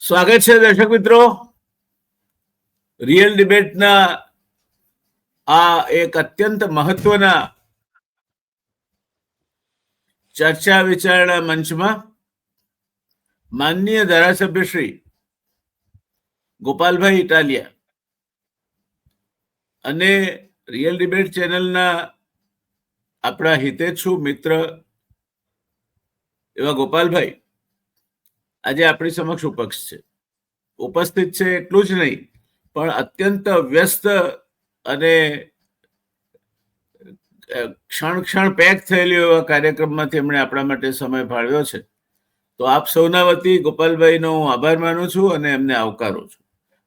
સ્વાગત છે દર્શક મિત્રો. રિયલ ડિબેટના આ એક અત્યંત મહત્વના ચર્ચા વિચારણા મંચમાં માનનીય ધારાસભ્ય શ્રી ગોપાલભાઈ ઇટાલિયા અને રિયલ ડિબેટ ચેનલના આપણા હિતેચ્છુ મિત્ર એવા ગોપાલભાઈ આજે આપણી સમક્ષ ઉપસ્થિત છે. એટલું જ નહીં, પણ અત્યંત વ્યસ્ત અને ક્ષણ પેક થયેલી એવા કાર્યક્રમમાંથી એમણે આપણા માટે સમય ફાળવ્યો છે. તો આપ સૌના વતી ગોપાલભાઈનો હું આભાર માનું છું અને એમને આવકારું છું.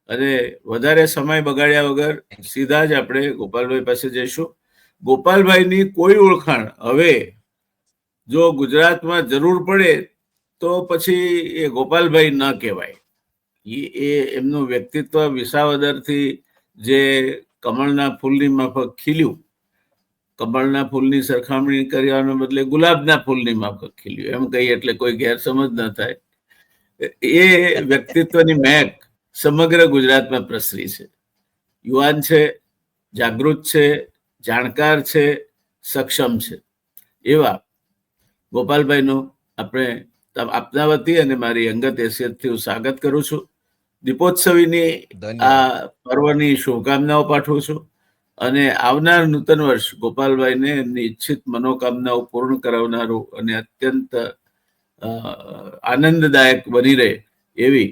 અને વધારે સમય બગાડ્યા વગર સીધા જ આપણે ગોપાલભાઈ પાસે જઈશું. ગોપાલભાઈની કોઈ ઓળખાણ હવે જો ગુજરાતમાં જરૂર પડે તો પછી એ ગોપાલભાઈ ન કહેવાય. એ એમનું વ્યક્તિત્વ વિસાવદરથી જે કમળના ફૂલની માફક ખીલ્યું, કમળના ફૂલની સરખામણી કરવાને બદલે ગુલાબના ફૂલની માફક ખીલ્યું એમ કહીએ એટલે કોઈ ગેરસમજ ન થાય. એ વ્યક્તિત્વની મહેક સમગ્ર ગુજરાતમાં પ્રસરી છે. યુવાન છે, જાગૃત છે, જાણકાર છે, સક્ષમ છે. એવા ગોપાલભાઈનું આપણે આપના વતી અને મારી અંગત હેસિયતથી હું સ્વાગત કરું છું. દીપોત્સવીની આ પર્વની શુભકામનાઓ પાઠવું છું અને આવનાર નૂતન વર્ષ ગોપાલભાઈને એમની ઈચ્છિત મનોકામનાઓ પૂર્ણ કરાવનારું અને અત્યંત આનંદદાયક બની રહે એવી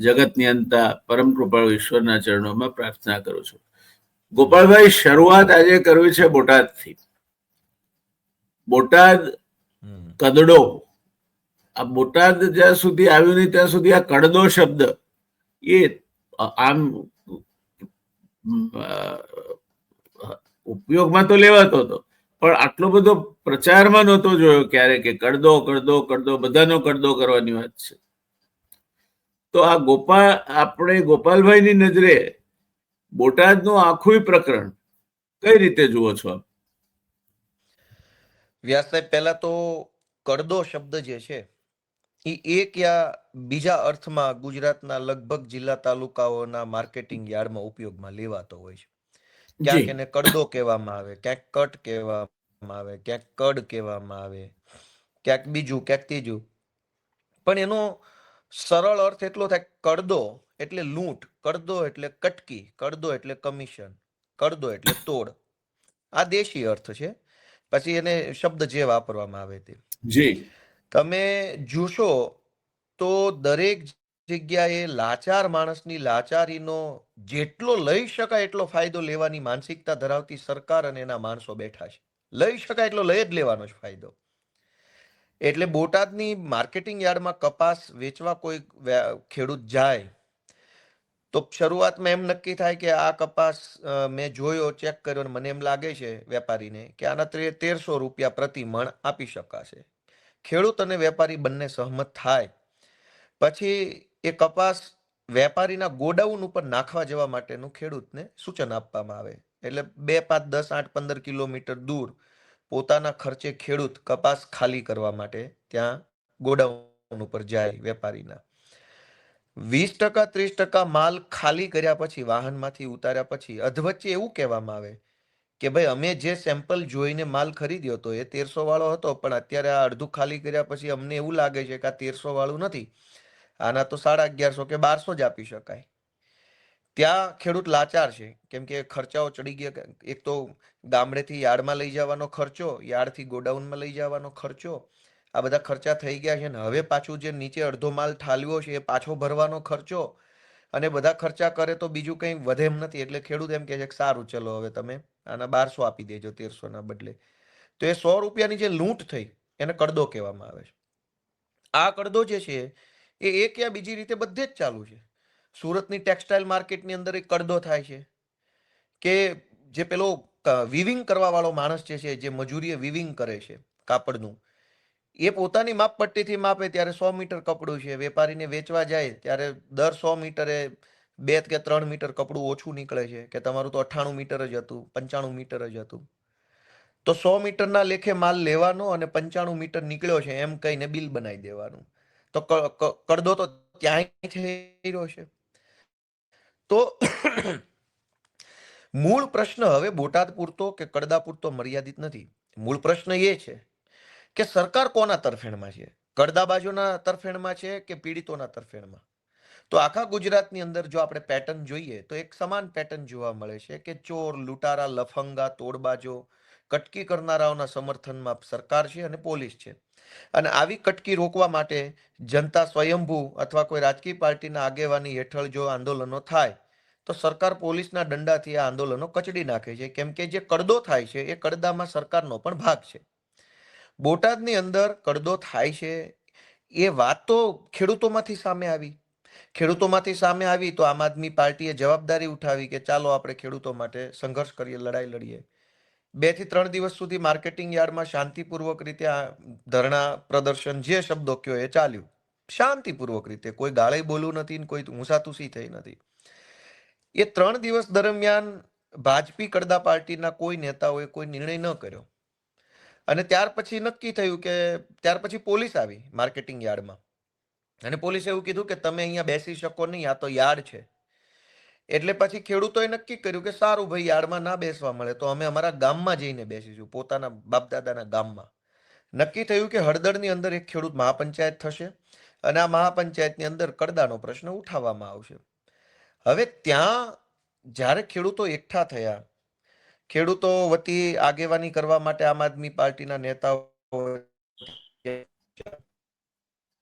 જગતની અંતા પરમ કૃપાળુ ઈશ્વરના ચરણોમાં પ્રાર્થના કરું છું. ગોપાલભાઈ, શરૂઆત આજે કરવી છે બોટાદથી. બોટાદ કદડો, આ બોટાદ જ્યાં સુધી આવ્યું નહીં ત્યાં સુધી આ કડદો શબ્દ એ આમ ઉપયોગમાં તો લેવાતો હતો, પણ આટલો બધો પ્રચારમાં નહોતો જોયો ક્યારે કે કડદો કડદો કડદો, બધાનો કડદો કરવાની વાત છે. તો આ આપણે ગોપાલભાઈની નજરે બોટાદનું આખું પ્રકરણ કઈ રીતે જુઓ છો આપ? વ્યાસ સાહેબ, પહેલા તો કડદો શબ્દ જે છે એ એક યા બીજા અર્થમાં ગુજરાતના લગભગ જિલ્લા તાલુકાઓના માર્કેટિંગ યાર્ડમાં ઉપયોગમાં લેવાતો હોય છે. ક્યાંક એને કડદો કહેવામાં આવે, ક્યાંક કટ કહેવામાં આવે, ક્યાંક કડ કહેવામાં આવે, ક્યાંક બીજું, ક્યાંક ત્રીજું. પણ એનો સરળ અર્થ એટલો થાય, કડદો એટલે લૂંટ, કડદો એટલે કટકી, કડદો એટલે કમિશન, કડદો એટલે તોડ. આ દેશી અર્થ છે. પછી એને શબ્દ જે વાપરવામાં આવે તે. તમે જોશો તો દરેક જગ્યાએ લાચાર માણસની લાચારીનો જેટલો લઈ શકાય એટલો ફાયદો લેવાની માનસિકતા ધરાવતી સરકાર અને એના માણસો બેઠા છે. લઈ શકાય એટલો લઈ જ લેવાનો જ ફાયદો. એટલે બોટાદની માર્કેટિંગ યાર્ડમાં કપાસ વેચવા કોઈ ખેડૂત જાય તો શરૂઆતમાં એમ નક્કી થાય કે આ કપાસ મેં જોયો, ચેક કર્યો, અને મને એમ લાગે છે વેપારીને કે આના 1300 રૂપિયા પ્રતિ મણ આપી શકાશે. ખેડૂત અને વેપારી બંને સહમત થાય પછી એ કપાસ વેપારીના ગોડાઉન ઉપર નાખવા જવા માટેનું ખેડૂતને સૂચન આપવામાં આવે. એટલે 2, 5, 10, 8, 15 કિલોમીટર દૂર પોતાના ખર્ચે ખેડૂત કપાસ ખાલી કરવા માટે ત્યાં ગોડાઉન ઉપર જાય વેપારીના. 20%, 30% માલ ખાલી કર્યા પછી, વાહનમાંથી ઉતાર્યા પછી અધવચ્ચે એવું કહેવામાં આવે કે ભાઈ અમે જે સેમ્પલ જોઈને માલ ખરીદ્યો હતો એ 1300 વાળો હતો, પણ અત્યારે આ અડધું ખાલી કર્યા પછી અમને એવું લાગે છે કે આ 1300 વાળું નથી, આના તો 1150 કે 1200 જ આપી શકાય. ત્યાં ખેડૂત લાચાર છે, કેમ કે ખર્ચાઓ ચડી ગયા. એક તો ગામડેથી યાર્ડમાં લઈ જવાનો ખર્ચો, યાર્ડથી ગોડાઉનમાં લઈ જવાનો ખર્ચો, આ બધા ખર્ચા થઈ ગયા છે. ને હવે પાછું જે નીચે અડધો માલ ઠાલવ્યો છે એ પાછો ભરવાનો ખર્ચો, અને બધા ખર્ચા કરે તો બીજું કંઈ વધે એમ નથી. એટલે ખેડૂત એમ કહે છે કે સારું, ચલો હવે તમે આના 1200 આપી દેજો 1300 ના બદલે. તો એ 100 રૂપિયાની જે લૂંટ થઈ એને કડદો કહેવામાં આવે છે. આ કડદો જે છે એ એક યા બીજી રીતે બધે જ ચાલુ છે. સુરતની ટેક્સટાઇલ માર્કેટની અંદર એક કડદો થાય છે કે જે પેલો વિવિંગ કરવા વાળો માણસ જે મજૂરીએ વિવિંગ કરે છે કાપડનું, એ પોતાની માપપટ્ટીથી માપે ત્યારે 100 મીટર કપડું છે, વેપારીને વેચવા જાય ત્યારે દર 100 મીટરે 2 કે 3 મીટર કપડું ઓછું નીકળે છે કે તમારું તો 98 મીટર જ હતું, 95 મીટર જ હતું. તો 100 મીટરના લેખે માલ લેવાનો અને 95 મીટર નીકળ્યો છે એમ કહીને બિલ બનાવી દેવાનું. તો કડદો તો ત્યાંય થઈ રહ્યો છે. તો મૂળ પ્રશ્ન હવે બોટાદ પૂરતો કે કડદા પૂરતો મર્યાદિત નથી. મૂળ પ્રશ્ન એ છે કે સરકાર કોના તરફેણમાં છે? કડદા બાજુના તરફેણમાં છે કે પીડિતોના તરફેણમાં? તો આખા ગુજરાતની અંદર જો આપણે પેટર્ન જોઈએ તો એક સમાન પેટર્ન જોવા મળે છે કે ચોર, લૂંટારા, લફંગા, તોડબાજો, કટકી કરનારાઓના સમર્થનમાં સરકાર છે અને પોલીસ છે. અને આવી કટકી રોકવા માટે જનતા સ્વયંભૂ અથવા કોઈ રાજકીય પાર્ટીના આગેવાની હેઠળ જો આંદોલનો થાય તો સરકાર પોલીસના દંડાથી આ આંદોલનો કચડી નાખે છે. કેમ કે જે કડદો થાય છે એ કડદામાં સરકારનો પણ ભાગ છે. બોટાદની અંદર કડદો થાય છે એ વાત તો ખેડૂતોમાંથી સામે આવી. ખેડૂતોમાંથી સામે આવી તો આમ આદમી પાર્ટીએ જવાબદારી ઉઠાવી કે ચાલો આપણે ખેડૂતો માટે સંઘર્ષ કરીએ, લડાઈ લડીએ. 2 થી 3 દિવસ સુધી માર્કેટિંગ યાર્ડમાં શાંતિપૂર્વક રીતે આ ધરણા પ્રદર્શન જે શબ્દો કયો એ ચાલ્યું શાંતિપૂર્વક રીતે. કોઈ ગાળે બોલવું નથી ને કોઈ ઊંસાતુસી થઈ નથી. એ 3 દિવસ દરમિયાન ભાજપી કડદા પાર્ટીના કોઈ નેતાઓએ કોઈ નિર્ણય ન કર્યો. અને ત્યાર પછી નક્કી થયું કે ત્યાર પછી પોલીસ આવી માર્કેટિંગ યાર્ડમાં અને પોલીસે એવું કીધું કે તમે અહીંયા બેસી શકો નહીં, આ તો યાર્ડ છે. એટલે પછી ખેડૂતોએ નક્કી કર્યું કે સારું ભાઈ, યાર્ડમાં ના બેસવા મળે તો અમે અમારા ગામમાં જઈને બેસીશું, પોતાના બાપદાદાના ગામમાં. નક્કી થયું કે હળદરની અંદર એક ખેડૂત મહાપંચાયત થશે અને આ મહાપંચાયતની અંદર કડદાનો પ્રશ્ન ઉઠાવવામાં આવશે. હવે ત્યાં જ્યારે ખેડૂતો એકઠા થયા, ખેડૂતો વતી આગેવાની કરવા માટે આમ આદમી પાર્ટીના નેતાઓ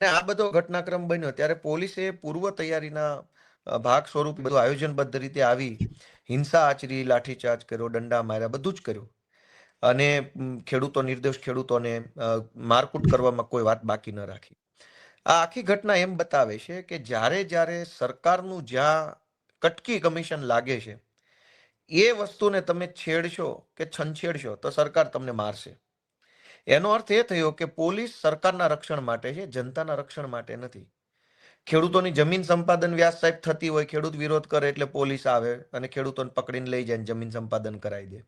આ બધો ઘટનાક્રમ બન્યો ત્યારે પોલીસે પૂર્વ તૈયારીના ભાગ સ્વરૂપે બધું આયોજનબદ્ધ રીતે આવી હિંસા આચરી, લાઠીચાર્જ કર્યો, દંડા માર્યા, બધું જ કર્યું. અને ખેડૂતો, નિર્દોષ ખેડૂતોને મારકૂટ કરવામાં કોઈ વાત બાકી ન રાખી. આ આખી ઘટના એમ બતાવે છે કે જ્યારે સરકારનું જ્યાં કટકી કમિશન લાગે છે એ વસ્તુને તમે છેડશો કે છંછેડશો તો સરકાર તમને મારશે. એનો અર્થ એ થયો કે પોલીસ સરકારના રક્ષણ માટે છે, જનતાના રક્ષણ માટે નથી. ખેડૂતોની જમીન સંપાદન વ્યાસ સાહેબ થતી હોય, ખેડૂત વિરોધ કરે એટલે પોલીસ આવે અને ખેડૂતોને પકડીને લઈ જાય જમીન સંપાદન કરાવી દે.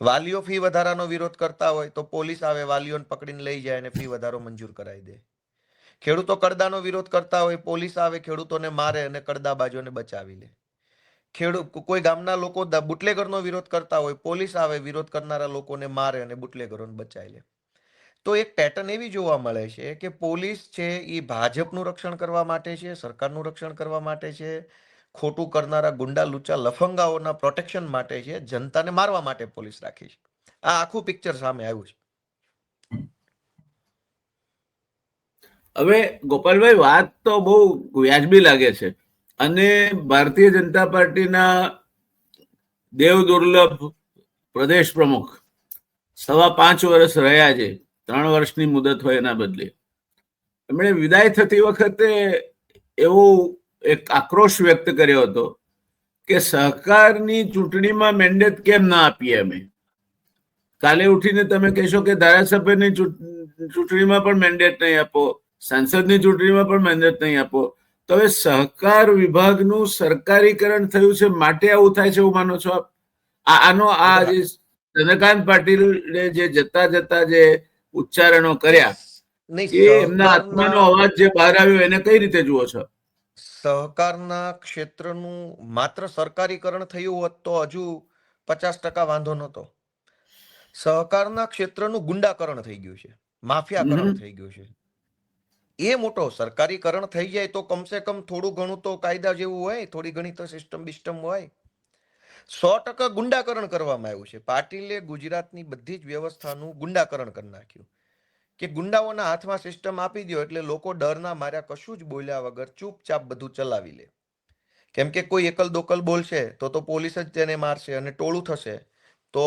વાલીઓ ફી વધારાનો વિરોધ કરતા હોય તો પોલીસ આવે, વાલીઓને પકડીને લઈ જાય અને ફી વધારો મંજૂર કરાવી દે. ખેડૂતો કડદાનો વિરોધ કરતા હોય, પોલીસ આવે, ખેડૂતોને મારે અને કડદા બાજુને બચાવી લે. કોઈ ગામના લોકો બુટલેગરનો વિરોધ કરતા હોય, પોલીસ આવે, વિરોધ કરનારા લોકોને મારે અને બુટલેગરોને બચાવી લે. તો એક પેટર્ન એવી જોવા મળે છે કે પોલીસ છે એ ભાજપનું રક્ષણ કરવા માટે છે, સરકારનું રક્ષણ કરવા માટે છે, ખોટું કરનારા ગુંડા, લુચ્ચા, લફંગાઓના પ્રોટેક્શન માટે છે, જનતાને મારવા માટે પોલીસ રાખી છે. આ આખું પિક્ચર સામે આવ્યું છે. હવે ગોપાલભાઈ, વાત તો બહુ વ્યાજબી લાગે છે અને ભારતીય જનતા પાર્ટીના દેવ દુર્લભ પ્રદેશ પ્રમુખ 5.25 વર્ષ રહ્યા છે, 3 વર્ષની મુદત હોય એના બદલે. એમણે વિદાય થતી વખતે એવો એક આક્રોશ વ્યક્ત કર્યો હતો કે સહકારની ચૂંટણીમાં મેન્ડેટ કેમ ના આપીએ અમે. કાલે ઉઠીને તમે કહેશો કે ધારાસભ્યની ચૂંટણીમાં પણ મેન્ડેટ નહીં આપો, સાંસદની ચૂંટણીમાં પણ મેન્ડેટ નહીં આપો. તો હવે સહકાર વિભાગનું સરકારીકરણ થયું છે માટે આવું થાય છે એવું માનો છો આપ? આનો આ જે ચંદ્રકાંત પાટીલે જે જતા જે ઉચ્ચારણો કર્યા એ એમના આત્માનો અવાજ જે બહાર આવ્યો એને કઈ રીતે જુઓ છો? સહકારના ક્ષેત્રનું માત્ર સરકારીકરણ થયું હોત તો હજુ 50% વાંધો નહોતો. સહકારના ક્ષેત્રનું ગુંડાકરણ થઈ ગયું છે, માફિયાકરણ થઈ ગયું છે. એ મોટો સરકારીકરણ થઈ જાય તો કમસે કમ થોડું ઘણું તો કાયદા જેવું હોય, થોડી ઘણી તો સિસ્ટમ હોય. 100% ગુંડાકરણ કરવામાં આવ્યું છે. પાટીલે ગુજરાતની બધી જ વ્યવસ્થાનું ગુંડાકરણ કરી નાખ્યું કે ગુંડાઓના હાથમાં સિસ્ટમ આપી દો એટલે લોકો ડરના માર્યા કશું જ બોલ્યા વગર ચૂપચાપ બધું ચલાવી લે. કેમ કે કોઈ એકલ દોકલ બોલશે તો પોલીસ જ તેને મારશે અને ટોળું થશે તો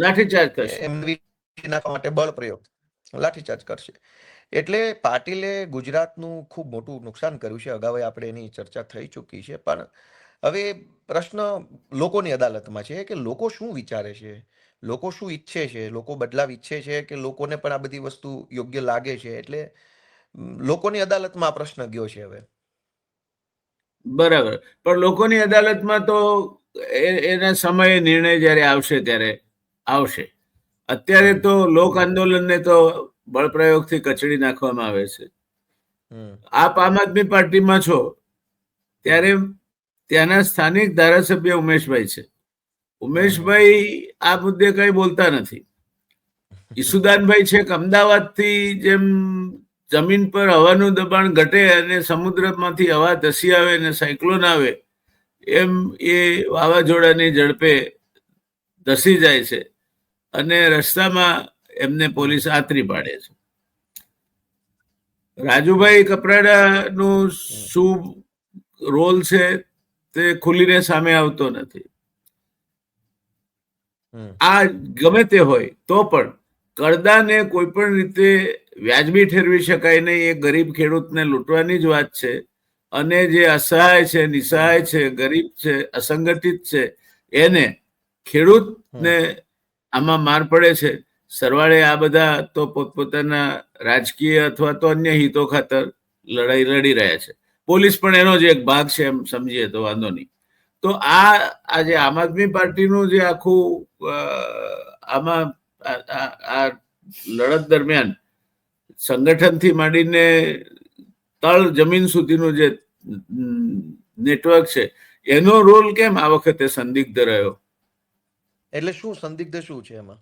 લાઠીચાર્જ કરશે, માટે બળ પ્રયોગ, લાઠીચાર્જ કરશે. એટલે પાટીલે ગુજરાતનું ખૂબ મોટું નુકસાન કર્યું છે. અગાઉ આપણે એની ચર્ચા થઈ ચૂકી છે. પણ હવે પ્રશ્ન લોકોની અદાલતમાં છે કે લોકો શું વિચારે છે, લોકો શું ઈચ્છે છે, લોકો બદલાવ ઈચ્છે છે કે લોકોને પણ આ બધી વસ્તુ યોગ્ય લાગે છે. એટલે લોકોની અદાલતમાં આ પ્રશ્ન ગયો છે હવે. બરાબર, પણ લોકોની અદાલતમાં તો એના સમયે નિર્ણય જ્યારે આવશે ત્યારે આવશે. અત્યારે તો લોક આંદોલનને તો બળપ્રયોગથી કચડી નાખવામાં આવે છે. આપ આમ આદમી પાર્ટીમાં છો ત્યારે ત્યાંના સ્થાનિક ધારાસભ્ય ઉમેશભાઈ છે. ઉમેશભાઈ આ મુદ્દે કઈ બોલતા નથી. ઈસુદાનભાઈ છેક અમદાવાદથી જેમ જમીન પર હવાનું દબાણ ઘટે અને સમુદ્રમાંથી હવા ધસી આવે અને સાયક્લોન આવે એમ એ વાવાઝોડાની ઝડપે ધસી જાય છે અને રસ્તામાં એમને પોલીસ આતરી પાડે છે. રાજુભાઈ કપરાડાનું શું રોલ છે તે ખુલીને સામે આવતો નથી. આ ગમે તે હોય તો પણ કરદાને કોઈ પણ રીતે વ્યાજબી ઠેરવી શકાય નહીં. એ ગરીબ ખેડૂતને લૂંટવાની જ વાત છે અને જે અસહાય છે, નિસહાય છે, ગરીબ છે, અસંગઠિત છે એને ખેડૂતને આમાં માર પડે છે. સરવાળે આ બધા તો પોતપોતાના રાજકીય અથવા તો અન્ય હિતો ખાતર લડાઈ લડી રહ્યા છે. પોલીસ પણ એનો જ એક ભાગ છે એમ સમજીએ તો વાંધો નહીં. તો આ જે આમ આદમી પાર્ટીનું જે આખું આમાં આ લડત દરમિયાન સંગઠનથી માંડીને તળ જમીન સુધીનું જે નેટવર્ક છે એનો રોલ કેમ આ વખતે સંદિગ્ધ રહ્યો? એટલે શું સંદિગ્ધ શું છે એમાં?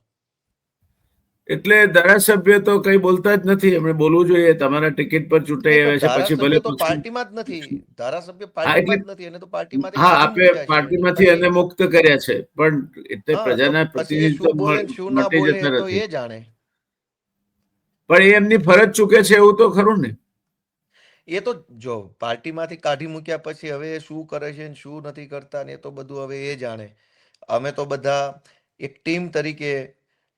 એટલે ધારાસભ્ય તો કઈ બોલતા જ નથી. એમણે બોલવું જોઈએ. તમારા ટિકિટ પર ચૂંટાઈ આવ્યા છે પછી ભલે પાર્ટીમાં જ નથી. ધારાસભ્ય પાર્ટીમાં જ નથી. એને તો પાર્ટીમાંથી હા, આપે પાર્ટીમાંથી એને મુક્ત કર્યા છે પણ એટલે પ્રજાના પ્રતિનિધિત્વ માટે જતા નથી. એ જાણે પણ એ એમની ફરજ ચૂકે છે એવું તો ખરું ને. એ તો જો પાર્ટીમાંથી કાઢી મૂક્યા પછી હવે શું કરે છે ને શું નથી કરતા ને એ તો બધું હવે એ જાણે. અમે તો બધા એક ટીમ તરીકે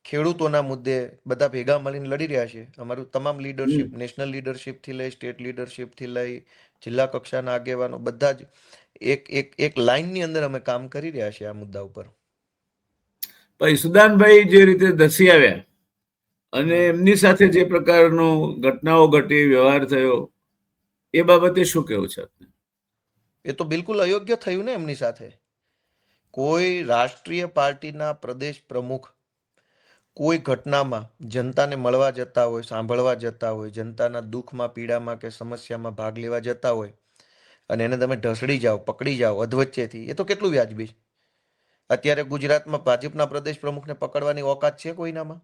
ખેડૂતોના મુદ્દે બધા ભેગા મળીને લડી રહ્યા છે. અમારું તમામ લીડરશિપ, નેશનલ લીડરશિપ થી લઈ સ્ટેટ લીડરશિપ થી લઈ જિલ્લા કક્ષાના આગેવાનો બધા જ એક લાઈનની અંદર અમે કામ કરી રહ્યા છીએ આ મુદ્દા ઉપર. પછી સુદાનભાઈ જે રીતે ધસી આવ્યા અને એમની સાથે જે પ્રકારનો ઘટનાઓ ઘટી, વ્યવહાર થયો, એ બાબતે શું કહેવું છે આપને? એ તો બિલકુલ અયોગ્ય થયું ને એમની સાથે. કોઈ રાષ્ટ્રીય પાર્ટીના પ્રદેશ પ્રમુખ કોઈ ઘટનામાં જનતાને મળવા જતા હોય, સાંભળવા જતા હોય, જનતાના દુઃખમાં, પીડામાં કે સમસ્યામાં ભાગ લેવા જતા હોય અને એને તમે ઢસડી જાઓ, પકડી જાઓ અધવચ્ચેથી, એ તો કેટલું વ્યાજબી. અત્યારે ગુજરાતમાં ભાજપના પ્રદેશ પ્રમુખને પકડવાની ઓકાત છે કોઈનામાં?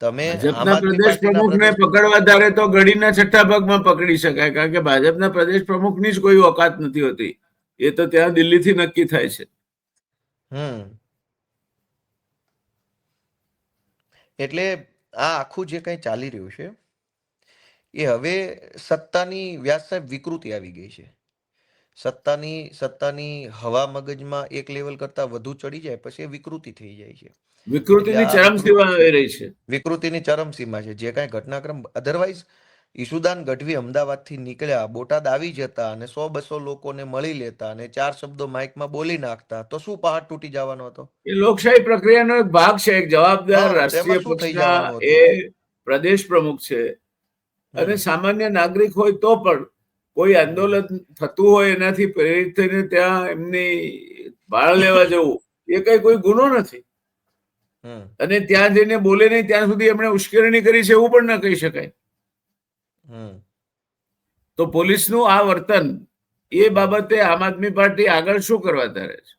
તમે ભાજપના પ્રદેશ પ્રમુખને પકડવા ધારે તો ગડીના છઠ્ઠા ભાગમાં પકડી શકાય, કારણ કે ભાજપના પ્રદેશ પ્રમુખની જ કોઈ ઓકાત નથી હોતી. એ તો ત્યાં દિલ્હીથી નક્કી થાય છે. એટલે આ આખું જે કંઈ ચાલી રહ્યું છે એ હવે સત્તાની વ્યાસ સાહેબ વિકૃતિ આવી ગઈ છે. સત્તાની હવા મગજમાં એક લેવલ કરતા વધુ ચડી જાય પછી એ વિકૃતિ થઈ જાય છે. વિકૃતિની ચરમસીમા આવી રહી છે. વિકૃતિની ચરમસીમા છે. જે કાંઈ ઘટનાક્રમ અધરવાઇઝ ઈસુદાન ગઢવી અમદાવાદથી નીકળ્યા, બોટાદ આવી જતા અને 100-200 લોકોને મળી લેતા અને 4 શબ્દો માઇકમાં બોલી નાખતા તો શું પહાડ તૂટી જવાનો હતો? એ લોકશાહી પ્રક્રિયાનો એક ભાગ છે. એક જવાબદાર રાષ્ટ્રીય પક્ષના એ પ્રદેશ પ્રમુખ છે અને સામાન્ય નાગરિક હોય તો પણ કોઈ આંદોલન થતું હોય એનાથી પ્રેરિત થઈને ત્યાં એમની ભાળ લેવા જવું એ કઈ કોઈ ગુનો નથી. અને ત્યાં જઈને બોલે નહીં ત્યાં સુધી એમણે ઉશ્કેરણી કરી છે એવું પણ ન કહી શકાય. તો પોલીસનું આ વર્તન એ બાબતે આમ આદમી પાર્ટી આગળ શું કરવા ધારે છે?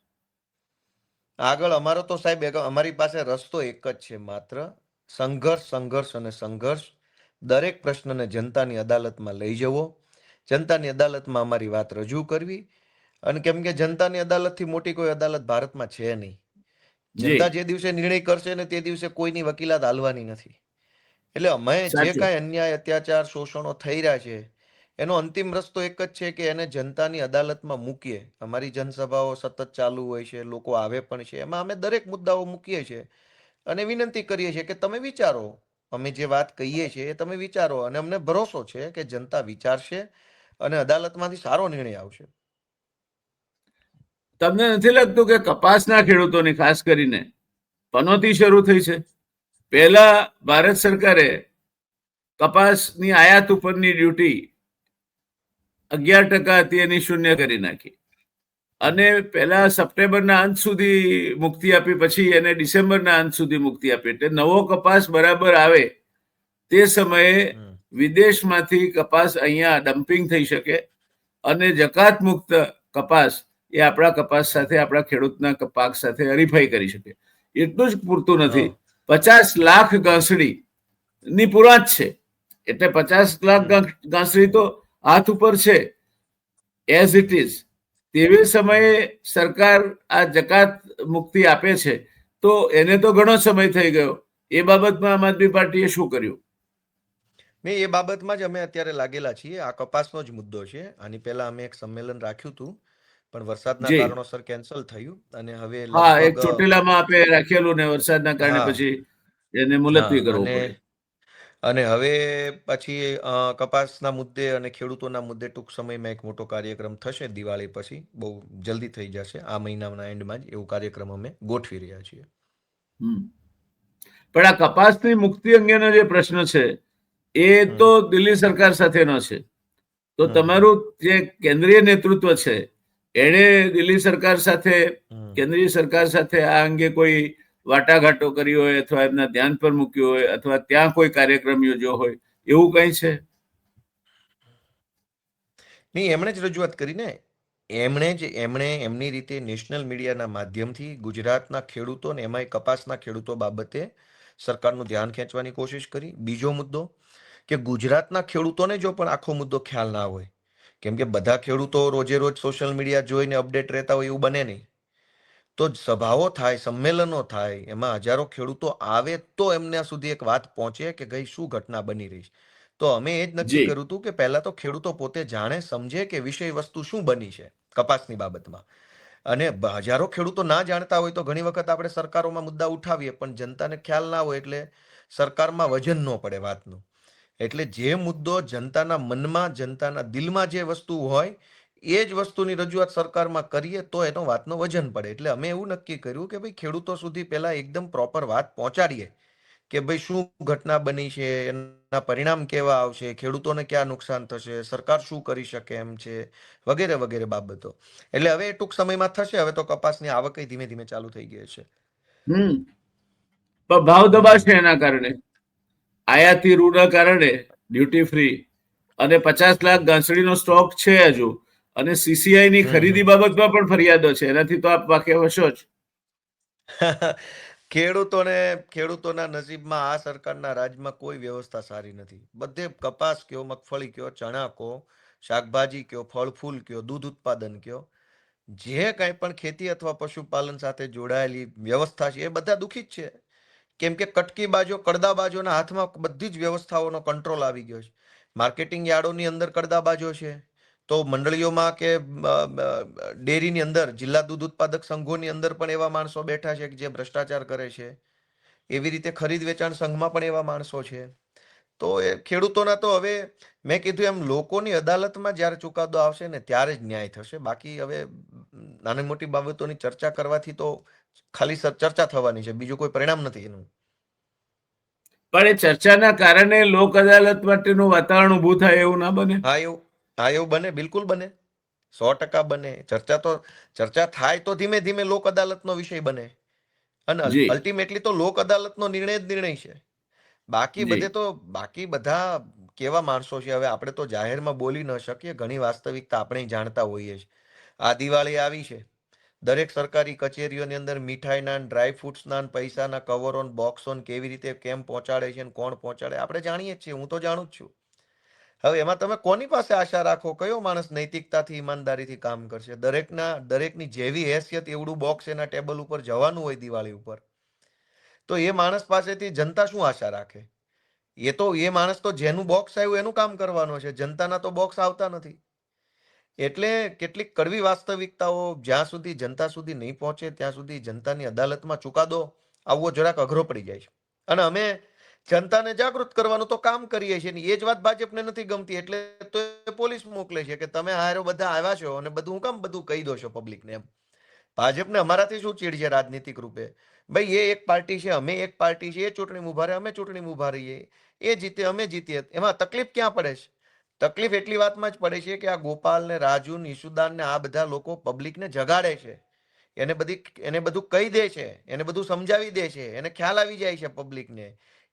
આગળ અમારો તો સાહેબ અમારી પાસે રસ્તો એક જ છે, માત્ર સંઘર્ષ, સંઘર્ષ અને સંઘર્ષ. દરેક પ્રશ્નને જનતાની અદાલતમાં લઈ જવો, જનતાની અદાલતમાં અમારી વાત રજૂ કરવી. અને કેમ કે જનતાની અદાલતથી મોટી કોઈ અદાલત ભારતમાં છે નહીં. જનતા જે દિવસે નિર્ણય કરશે ને તે દિવસે કોઈની વકીલાત હાલવાની નથી. એટલે અમે જે કાંઈ અન્યાય, અત્યાચાર, શોષણો થઈ રહ્યા છે એનો અંતિમ રસ્તો એક જ છે કે એને જનતાની અદાલતમાં મૂકીએ. અમારી જનસભાઓ સતત ચાલુ હોય છે, લોકો આવે પણ છે, એમાં અમે દરેક મુદ્દાઓ મૂકીએ છીએ અને વિનંતી કરીએ છીએ કે તમે વિચારો, અમે જે વાત કહીએ છીએ એ તમે વિચારો. અને અમને ભરોસો છે કે જનતા વિચારશે અને અદાલતમાંથી સારો નિર્ણય આવશે. તમને નથી લાગતું કે કપાસના ખેડૂતોની ખાસ કરીને પનોતી શરૂ થઈ છે? પહેલા ભારત સરકારે કપાસની આયાત ઉપરની ડ્યુટી 11% હતી એની શૂન્ય કરી નાખી અને પહેલા સપ્ટેમ્બરના અંત સુધી મુક્તિ આપી, પછી એને ડિસેમ્બરના અંત સુધી મુક્તિ આપી. એટલે નવો કપાસ બરાબર આવે તે સમયે વિદેશમાંથી કપાસ અહીંયા ડમ્પિંગ થઈ શકે અને જકાત મુક્ત કપાસ એ આપણા કપાસ સાથે આપણા ખેડૂતના પાક સાથે હરીફાઈ કરી શકે. એટલું જ પૂરતું નથી. 50 લાખ ગાંસડી ની પુરાંત છે. એટલે 50 લાખ ગાંસડી તો હાથ ઉપર છે એઝ ઇટ ઇઝ. તેવી સમયે સરકાર આ જકાત મુક્તિ આપે છે તો એને તો ઘણો સમય થઈ ગયો. એ બાબતમાં આમ આદમી પાર્ટીએ શું કર્યું? મેં એ બાબતમાં જ અમે અત્યારે લાગેલા છીએ. આ કપાસનો જ મુદ્દો છે. આની પહેલા અમે એક સંમેલન રાખ્યું હતું પણ વરસાદના જી કારણોસર કેન્સલ થયું અને હવે હા, એક લગભગ ચોટીલામાં આપે રાખેલું ને વરસાદના કારણે હા પછી એને મુલતવી હા કરવું પડે. અને હવે પછી કપાસના મુદ્દે અને ખેડૂતોના મુદ્દે ટૂંક સમયમાં એક મોટો કાર્યક્રમ થશે દિવાળી પછી. બહુ જલ્દી થઈ જશે. આ મહિનાના એન્ડમાં જ એવું કાર્યક્રમ અમે ગોઠવી રહ્યા છીએ. પણ આ કપાસની મુક્તિ અંગેનો જે પ્રશ્ન છે એ તો દિલ્હી સરકાર સાથેનો છે. તો તમારું જે કેન્દ્રીય નેતૃત્વ છે એણે દિલ્હી સરકાર સાથે, કેન્દ્રીય સરકાર સાથે આ અંગે કોઈ વાટાઘાટો કરી હોય અથવા એમના ધ્યાન પર મૂક્યું હોય અથવા ત્યાં કોઈ કાર્યક્રમ યોજ્યો હોય એવું કઈ છે? નહીં, એમણે જ રજૂઆત કરીને એમણે એમની રીતે નેશનલ મીડિયાના માધ્યમથી ગુજરાતના ખેડૂતો ને એમાંય કપાસના ખેડૂતો બાબતે સરકારનું ધ્યાન ખેંચવાની કોશિશ કરી. બીજો મુદ્દો કે ગુજરાતના ખેડૂતોને જો પણ આખો મુદ્દો ખ્યાલ ના હોય, કેમ કે બધા ખેડૂતો રોજે રોજ સોશિયલ મીડિયા જોઈને અપડેટ રહેતા હોય એવું બને નહીં. તો સભાઓ થાય, સંમેલનો થાય, એમાં હજારો ખેડૂતો આવે તો એમના સુધી એક વાત પહોંચે કે ભાઈ શું ઘટના બની રહી છે. તો અમે એ જ નક્કી જી કર્યું હતું કે પહેલા તો ખેડૂતો પોતે જાણે, સમજે કે વિષય વસ્તુ શું બની છે કપાસની બાબતમાં. અને હજારો ખેડૂતો ના જાણતા હોય તો ઘણી વખત આપણે સરકારોમાં મુદ્દા ઉઠાવીએ પણ જનતાને ખ્યાલ ના હોય એટલે સરકારમાં વજન ન પડે વાતનું. એટલે જે મુદ્દો જનતાના મનમાં, જનતાના દિલમાં જે વસ્તુ હોય એ જ વસ્તુની રજૂઆત સરકારમાં કરીએ તો એનો વાતનો વજન પડે. એટલે અમે એવું નક્કી કર્યું કે ભાઈ ખેડૂતો સુધી પહેલા એકદમ પ્રોપર વાત પહોંચાડીએ કે ભાઈ શું ઘટના બની છે, એના પરિણામ કેવા આવશે, ખેડૂતોને ક્યાં નુકસાન થશે, સરકાર શું કરી શકે એમ છે, વગેરે વગેરે બાબતો. એટલે હવે ટૂંક સમયમાં થશે. હવે તો કપાસની આવક ધીમે ધીમે ચાલુ થઈ ગઈ છે. પણ ભાવ દબાશે એના કારણે, આયાતી રૂના કારણે, ડ્યુટી ફ્રી અને 50 લાખ ગાંસડીનો સ્ટોક છે હજુ. અને સીસીઆઈ ની ખરીદી બાબતમાં પણ ફરિયાદો છે. એનાથી તો આપ વાકેફ હશો જ. ખેડૂતોના નસીબમાં આ સરકારના રાજમાં કોઈ વ્યવસ્થા સારી નથી. બધે કપાસ કયો, મગફળી કયો, ચણા કયો, શાકભાજી કયો, ફળ ફૂલ કયો, દૂધ ઉત્પાદન કયો, જે કાંઈ પણ ખેતી અથવા પશુપાલન સાથે જોડાયેલી વ્યવસ્થા છે એ બધા દુઃખી જ છે. કેમ કે કટકીબાજો, કડદાબાજોના હાથમાં બધી જ વ્યવસ્થાઓનો કંટ્રોલ આવી ગયો છે. માર્કેટિંગ યાર્ડોની અંદર કડદાબાજો છે તો મંડળીઓમાં કે ડેરીની અંદર, જિલ્લા દૂધ ઉત્પાદક સંઘોની અંદર પણ એવા માણસો બેઠા છે કે જે ભ્રષ્ટાચાર કરે છે. એવી રીતે ખરીદ વેચાણ સંઘમાં પણ એવા માણસો છે. તો એ ખેડૂતોના તો હવે મેં કીધું એમ લોકોની અદાલતમાં જ્યારે ચુકાદો આવશે ને ત્યારે જ ન્યાય થશે. બાકી હવે નાની મોટી બાબતોની ચર્ચા કરવાથી તો ખાલી ચર્ચા થવાની છે, બીજું કોઈ પરિણામ નથી એનું. પણ એ ચર્ચાના કારણે લોક અદાલત માટેનું વાતાવરણ ઊભું થાય એવું ના બને? એવું બને, બિલકુલ બને, 100% બને. ચર્ચા થાય તો ધીમે ધીમે લોક અદાલતનો વિષય બને અને જી અલ્ટિમેટલી તો લોક અદાલતનો નિર્ણય જ નિર્ણય છે. જી બાકી બધા કેવા માણસો છે, હવે આપણે તો જાહેરમાં બોલી ન શકીએ. ઘણી વાસ્તવિકતા આપણે જાણતા હોઈએ છીએ. આ દિવાળી આવી છે, દરેક સરકારી કચેરીઓની અંદર મીઠાઈના, ડ્રાયફ્રૂટ્સના, પૈસાના કવરો, બોક્સો કેવી રીતે કેમ પહોંચાડે છે, કોણ પહોંચાડે આપણે જાણીએ જ છીએ. હું તો જાણું જ છું. હવે એમાં તમે કોની પાસે આશા રાખો? કયો માણસ નૈતિકતાથી, ઈમાનદારીથી કામ કરશે? દરેકની જેવી હેસિયત એવડું બોક્સ એના ટેબલ ઉપર જવાનું હોય દિવાળી ઉપર, તો એ માણસ પાસેથી જનતા શું આશા રાખે? એ માણસ તો જેનું બોક્સ આવ્યું એનું કામ કરવાનો છે. જનતાના તો બોક્સ આવતા નથી. એટલે કેટલીક કડવી વાસ્તવિકતાઓ જ્યાં સુધી જનતા સુધી નહીં પહોંચે ત્યાં સુધી જનતાની અદાલતમાં ચુકાદો આવવો જરાક અઘરો પડી જાય છે. અને અમે જનતાને જાગૃત કરવાનું તો કામ કરીએ છીએ. એ જ વાત ભાજપને નથી ગમતી એટલે તો એ પોલીસ મોકલે છે કે તમે હારો બધા આવ્યા છો અને બધું કામ બધું કહી દો છો પબ્લિકને. એમ ભાજપને અમારાથી શું ચીડ છે રાજનીતિક રૂપે? ભાઈ એ એક પાર્ટી છે, અમે એક પાર્ટી છે. એ ચૂંટણીમાં ઉભા રહે, અમે ચૂંટણીમાં ઉભા રહીએ. એ જીતે, અમે જીતીએ. એમાં તકલીફ ક્યાં પડે છે? તકલીફ એટલી વાતમાં જ પડે છે કે આ ગોપાલ ને રાજુ ને ઈશુદાન ને આ બધા લોકો પબ્લિકને જગાડે છે. એને બધું કહી દે છે, એને બધું સમજાવી દે છે, એને ખ્યાલ આવી જાય છે પબ્લિકને.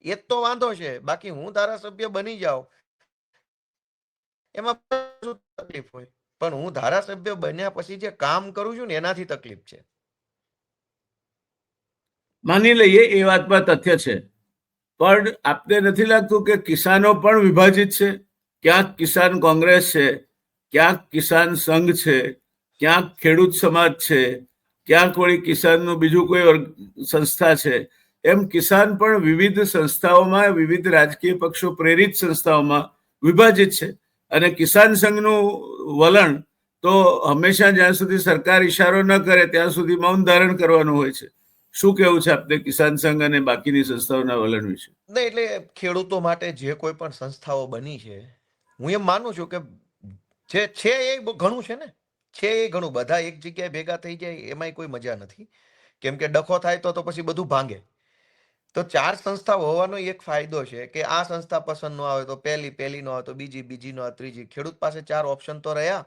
એ જ તો વાંધો છે. બાકી હું ધારાસભ્ય બની જાઉં એમાં શું તકલીફ હોય? પણ હું ધારાસભ્ય બન્યા પછી જે કામ કરું છું ને એનાથી તકલીફ છે. માની લઈએ એ વાતમાં તથ્ય છે, પણ આપને નથી લાગતું કે કિસાનો પણ વિભાજિત છે? ક્યાંક કિસાન કોંગ્રેસ છે, ક્યાંક કિસાન સંઘ છે, ક્યાંક ખેડૂત સમાજ છે, ક્યાંક વળી કિસાનનું બીજું કોઈ સંસ્થા છે. એમ કિસાન પણ વિવિધ સંસ્થાઓમાં, વિવિધ રાજકીય પક્ષો પ્રેરિત સંસ્થાઓમાં વિભાજિત છે. અને કિસાન સંઘનું વલણ તો હંમેશા જ્યાં સુધી સરકાર ઈશારો ન કરે ત્યાં સુધી મૌન ધારણ કરવાનું હોય છે. શું કેવું છે આપને કિસાન સંઘ અને બાકીની સંસ્થાઓના વલણ વિશે? નહીં, એટલે ખેડૂતો માટે જે કોઈ પણ સંસ્થાઓ બની છે, હું એમ માનું છું કે જે છે એ ઘણું છે ને, છે એ ઘણું. બધા એક જગ્યાએ ભેગા થઈ જાય એમાંય કોઈ મજા નથી, કેમ કે ડખો થાય તો પછી બધું ભાંગે. તો 4 સંસ્થા હોવાનો એક ફાયદો છે કે આ સંસ્થા પસંદ ન આવે તો પહેલી ન આવે તો બીજી ન આવે ત્રીજી. ખેડૂત પાસે 4 ઓપ્શન તો રહ્યા.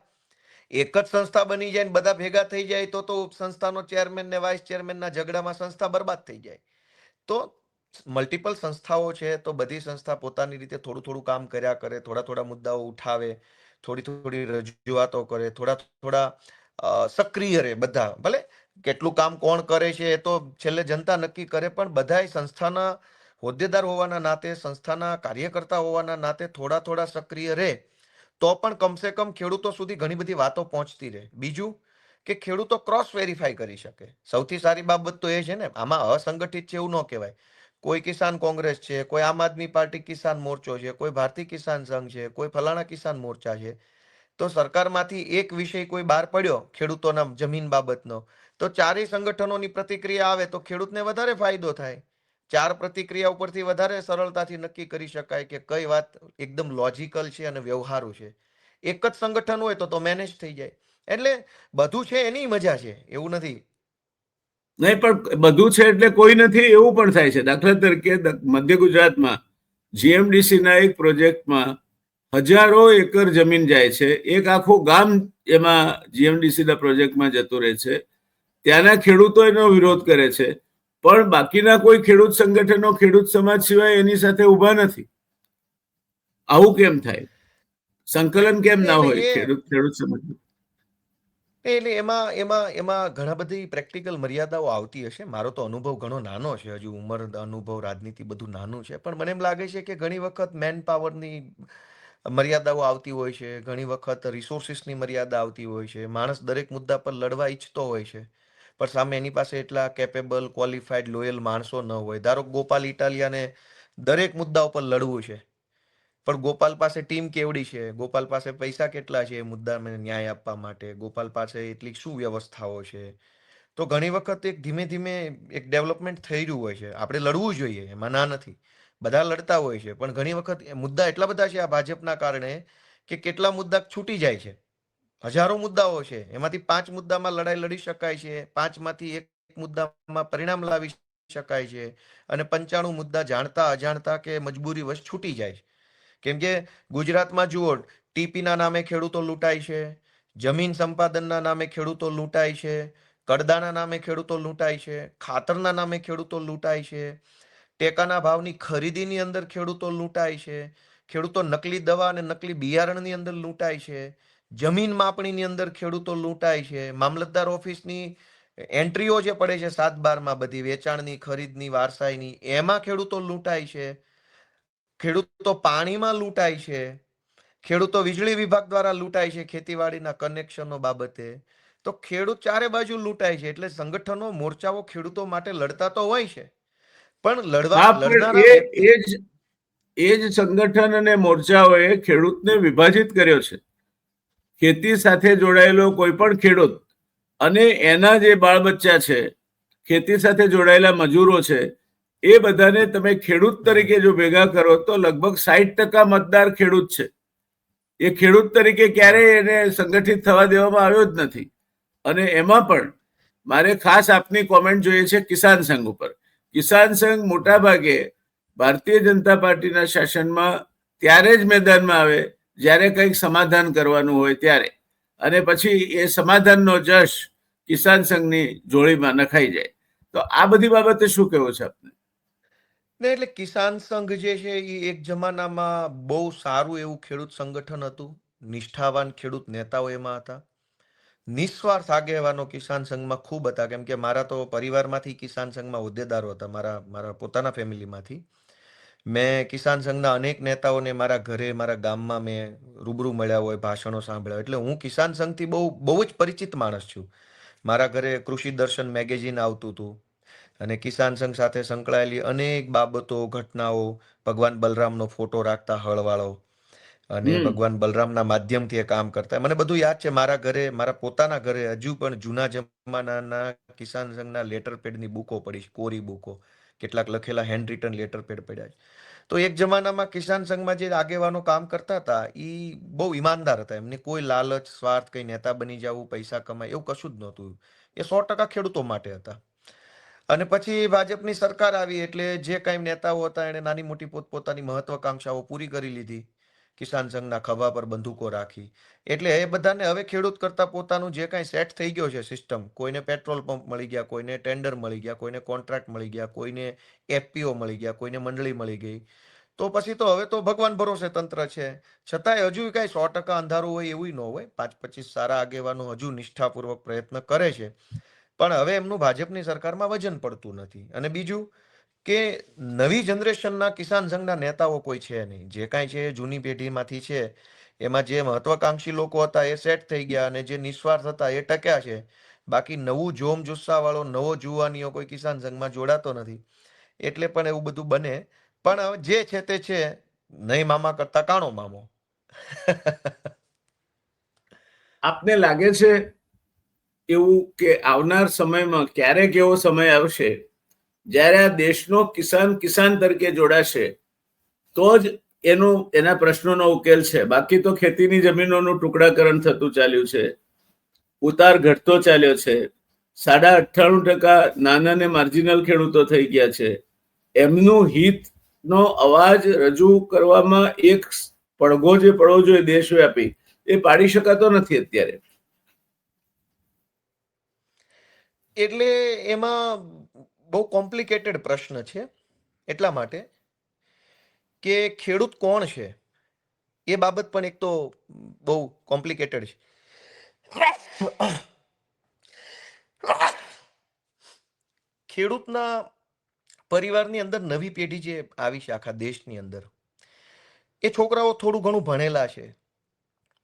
એક જ સંસ્થા બની જાય ને બધા ભેગા થઈ જાય તો સંસ્થાનો ચેરમેન ને વાઇસ ચેરમેનના ઝઘડામાં સંસ્થા બરબાદ થઈ જાય. તો મલ્ટિપલ સંસ્થાઓ છે તો બધી સંસ્થા પોતાની રીતે થોડું થોડું કામ કર્યા કરે, થોડા થોડા મુદ્દાઓ ઉઠાવે, થોડી થોડી રજૂઆતો કરે, થોડા થોડા સક્રિય રહે બધા. ભલે કેટલું કામ કોણ કરે છે એ તો છેલ્લે જનતા નક્કી કરે, પણ બધાય સંસ્થાના હોદ્દેદાર હોવાના નાતે, સંસ્થાના કાર્યકર્તા હોવાના નાતે થોડા થોડા સક્રિય રહે તો પણ કમસે કમ ખેડૂતો સુધી ઘણી બધી વાતો પહોંચતી રહે. બીજું કે ખેડૂતો ક્રોસ વેરીફાઈ કરી શકે. સૌથી સારી બાબત તો એ છે ને, આમાં અસંગઠિત છે એવું ન કહેવાય. કોઈ કિસાન કોંગ્રેસ છે, કોઈ આમ આદમી પાર્ટી કિસાન મોરચો છે, કોઈ ભારતીય કિસાન સંઘ છે, કોઈ ફલાણા કિસાન મોરચા છે, તો સરકારમાંથી એક વિષય કોઈ બહાર પડ્યો ખેડૂતોના જમીન બાબતનો, તો ચારેય સંગઠનોની પ્રતિક્રિયા આવે તો ખેડૂતને વધારે ફાયદો થાય. 4 પ્રતિક્રિયા ઉપરથી વધારે સરળતાથી નક્કી કરી શકાય કે કઈ વાત એકદમ લોજિકલ છે અને વ્યવહારુ છે. એક જ સંગઠન હોય તો મેનેજ થઈ જાય. એટલે બધું છે એની મજા છે, એવું નથી. નહીં, પણ બધું છે એટલે કોઈ નથી એવું પણ થાય છે. દાખલા તરીકે મધ્ય ગુજરાતમાં જીએમડીસીના એક પ્રોજેક્ટમાં હજારો એકર જમીન જાય છે. એક આખું ગામ એમાં જીએમડીસીના પ્રોજેક્ટમાં જતું રહે છે. ત્યાંના ખેડૂતો એનો વિરોધ કરે છે, પણ બાકીના કોઈ ખેડૂત સંગઠનો, ખેડૂત સમાજ સિવાય એની સાથે ઊભા નથી. આવું કેમ થાય? સંકલન કેમ ના એટલે હોય એ ખેડૂત સમાજ? એટલે એમાં એમાં એમાં ઘણા બધી પ્રેક્ટિકલ મર્યાદાઓ આવતી હશે. મારો તો અનુભવ ઘણો નાનો છે, હજુ ઉંમર, અનુભવ, રાજનીતિ બધું નાનું છે, પણ મને એમ લાગે છે કે ઘણી વખત મેન પાવરની મર્યાદાઓ આવતી હોય છે, ઘણી વખત રિસોર્સિસની મર્યાદા આવતી હોય છે. માણસ દરેક મુદ્દા પર લડવા ઈચ્છતો હોય છે, પણ સામે એની પાસે એટલા કેપેબલ, ક્વોલિફાઈડ, લોયલ માણસો ન હોય. ધારો ગોપાલ ઇટાલિયાને દરેક મુદ્દા ઉપર લડવું છે, પણ ગોપાલ પાસે ટીમ કેવડી છે, ગોપાલ પાસે પૈસા કેટલા છે એ મુદ્દાને ન્યાય આપવા માટે, ગોપાલ પાસે એટલી શું વ્યવસ્થાઓ છે. તો ઘણી વખત એક ધીમે ધીમે એક ડેવલપમેન્ટ થઈ રહ્યું હોય છે. આપણે લડવું જોઈએ, એમાં ના નથી, બધા લડતા હોય છે, પણ ઘણી વખત મુદ્દા એટલા બધા છે આ ભાજપના કારણે કે કેટલા મુદ્દા છૂટી જાય છે. હજારો મુદ્દાઓ છે, એમાંથી 5 મુદ્દામાં લડાઈ લડી શકાય છે, 5માંથી એક મુદ્દામાં પરિણામ લાવી શકાય છે, અને 95 મુદ્દા જાણતા અજાણતા કે મજબૂરીવશ છૂટી જાય છે. કેમ કે ગુજરાતમાં જુઓ, ટીપીના નામે ખેડૂતો લૂંટાય છે, જમીન સંપાદનના નામે ખેડૂતો લૂંટાય છે, કડદાના નામે ખેડૂતો લૂંટાય છે, ખાતરના નામે ખેડૂતો લૂંટાય છે, ટેકાના ભાવની ખરીદીની અંદર ખેડૂતો લૂંટાય છે, ખેડૂતો નકલી દવા અને નકલી બિયારણની અંદર લૂંટાય છે, જમીન માપણીની અંદર ખેડૂતો લૂંટાય છે, મામલતદાર ઓફિસની એન્ટ્રીઓ જે પડે છે 7/12માં બધી વેચાણની, ખરીદની, વારસાઈની, એમાં ખેડૂતો લૂંટાય છે, ખેડૂતો પાણીમાં લૂંટાય છે, ખેડૂતો વીજળી વિભાગ દ્વારા લૂંટાય છે ખેતીવાડીના કનેક્શનો બાબતે. તો ખેડૂત ચારે બાજુ લૂંટાય છે. એટલે સંગઠનો, મોરચાઓ ખેડૂતો માટે લડતા તો હોય છે, પણ હા, પણ લડનારા વ્યક્તિ એ જ સંગઠન અને મોરચાઓએ ખેડૂતને વિભાજિત કર્યો છે. ખેતી સાથે જોડાયેલો કોઈ પણ ખેડૂત અને એના જે બાળ બચ્ચા છે, ખેતી સાથે જોડાયેલા મજૂરો છે, એ બધાને તમે ખેડૂત તરીકે જો ભેગા કરો તો લગભગ 60% મતદાર ખેડૂત છે. એ ખેડૂત તરીકે ક્યારેય એને સંગઠિત થવા દેવામાં આવ્યો જ નથી. અને એમાં પણ મારે ખાસ આપની કોમેન્ટ જોઈએ છે કિસાન સંઘ ઉપર. કિસાન સંઘ મોટા ભાગે ભારતીય જનતા પાર્ટીના શાસનમાં ત્યારે જ મેદાનમાં આવે જ્યારે કંઈક સમાધાન કરવાનું હોય ત્યારે, અને પછી એ સમાધાનનો જશ કિસાન સંઘની જોડીમાં નખાઈ જાય. તો આ બધી બાબતે શું કહેવું છે આપને? ને એટલે કિસાન સંઘ જે છે એ એક જમાનામાં બહુ સારું એવું ખેડૂત સંગઠન હતું. નિષ્ઠાવાન ખેડૂત નેતાઓ એમાં હતા, નિસ્વાર્થ આગેવાનો કિસાન સંઘમાં ખૂબ હતા. કેમ કે મારા તો પરિવારમાંથી કિસાન સંઘમાં હોદ્દેદારો હતા, મારા મારા પોતાના ફેમિલીમાંથી. મેં કિસાન સંઘના અનેક નેતાઓને મારા ઘરે, મારા ગામમાં મેં રૂબરૂ મળ્યા હોય, ભાષણો સાંભળ્યા હોય. એટલે હું કિસાન સંઘથી બહુ બહુ જ પરિચિત માણસ છું. મારા ઘરે કૃષિ દર્શન મેગેઝિન આવતું હતું અને કિસાન સંઘ સાથે સંકળાયેલી અનેક બાબતો, ઘટનાઓ, ભગવાન બલરામનો ફોટો રાખતા હળવાળો અને હમ ભગવાન બલરામના માધ્યમથી એ કામ કરતા. મને બધું યાદ છે. મારા ઘરે, મારા પોતાના ઘરે હજુ પણ જૂના જમાનાના કિસાન સંઘના લેટર પેડની બુકો પડી છે, કોરી બુકો. કેટલાક લખેલા હેન્ડ રિટન લેટર પેડ પડ્યા છે. તો એક જમાનામાં કિસાન સંઘમાં જે આગેવાનો કામ કરતા હતા એ બહુ ઈમાનદાર હતા. એમને કોઈ લાલચ, સ્વાર્થ, કઈ નેતા બની જવું, પૈસા કમાય એવું કશું જ નહોતું. એ 100% ખેડૂતો માટે હતા. અને પછી ભાજપની સરકાર આવી એટલે જે કાંઈ નેતાઓ હતા એણે નાની મોટી પોતપોતાની મહત્વાકાંક્ષાઓ પૂરી કરી લીધી. કિસાન સંઘના ખભા પર બંદૂકો રાખી. એટલે એ બધાને હવે ખેડૂત કરતા પોતાનું જે કાંઈ સેટ થઈ ગયો છે સિસ્ટમ, કોઈને પેટ્રોલ પંપ મળી ગયા, કોઈને ટેન્ડર મળી ગયા, કોઈને કોન્ટ્રાક્ટ મળી ગયા, કોઈને એફપીઓ મળી ગયા, કોઈને મંડળી મળી ગઈ. તો પછી તો હવે તો ભગવાન ભરોસે તંત્ર છે. છતાંય હજુ કાંઈ 100% અંધારું હોય એવું ન હોય. 5-25 સારા આગેવાનો હજુ નિષ્ઠાપૂર્વક પ્રયત્ન કરે છે. પણ હવે એમનું ભાજપની સરકારમાં વજન પડતું નથી. અને બીજું કે નવી જનરેશનના કિસાન સંઘના નેતાઓ કોઈ છે નહીં. જે કાંઈ છે એ જૂની પેઢીમાંથી છે. એમાં જે મહત્વાકાંક્ષી લોકો હતા એ સેટ થઈ ગયા અને જે નિસ્વાર્થ હતા એ ટક્યા છે. બાકી નવું જોમ જુસ્સા વાળો નવો જુવાનીઓ કોઈ કિસાન સંઘમાં જોડાતો નથી. એટલે પણ એવું બધું બને. પણ હવે જે છે તે છે. નહીં મામા કરતા કાણો મામો. આપને લાગે છે એવું કે આવનાર સમયમાં ક્યારેક એવો સમય આવશે જ્યારે આ દેશનો કિસાન કિસાન તરીકે જોડાશે તો જ એના પ્રશ્નોનો ઉકેલ છે. બાકી તો ખેતીની જમીનોનું ટુકડાકરણ થતું ચાલ્યું છે, ઉતાર ઘટતો ચાલ્યો છે. 98% નાના ને માર્જિનલ ખેડૂતો થઈ ગયા છે. એમનું હિતનો અવાજ રજૂ કરવામાં એક પડઘો જે પડવો જોઈએ દેશવ્યાપી, એ પાડી શકાતો નથી અત્યારે. એટલે એમાં બહુ કોમ્પ્લિકેટેડ પ્રશ્ન છે. એટલા માટે કે ખેડૂત કોણ છે એ બાબત પણ એક તો બહુ કોમ્પ્લિકેટેડ છે. ખેડૂતના પરિવારની અંદર નવી પેઢી જે આવી છે આખા દેશની અંદર, એ છોકરાઓ થોડું ઘણું ભણેલા છે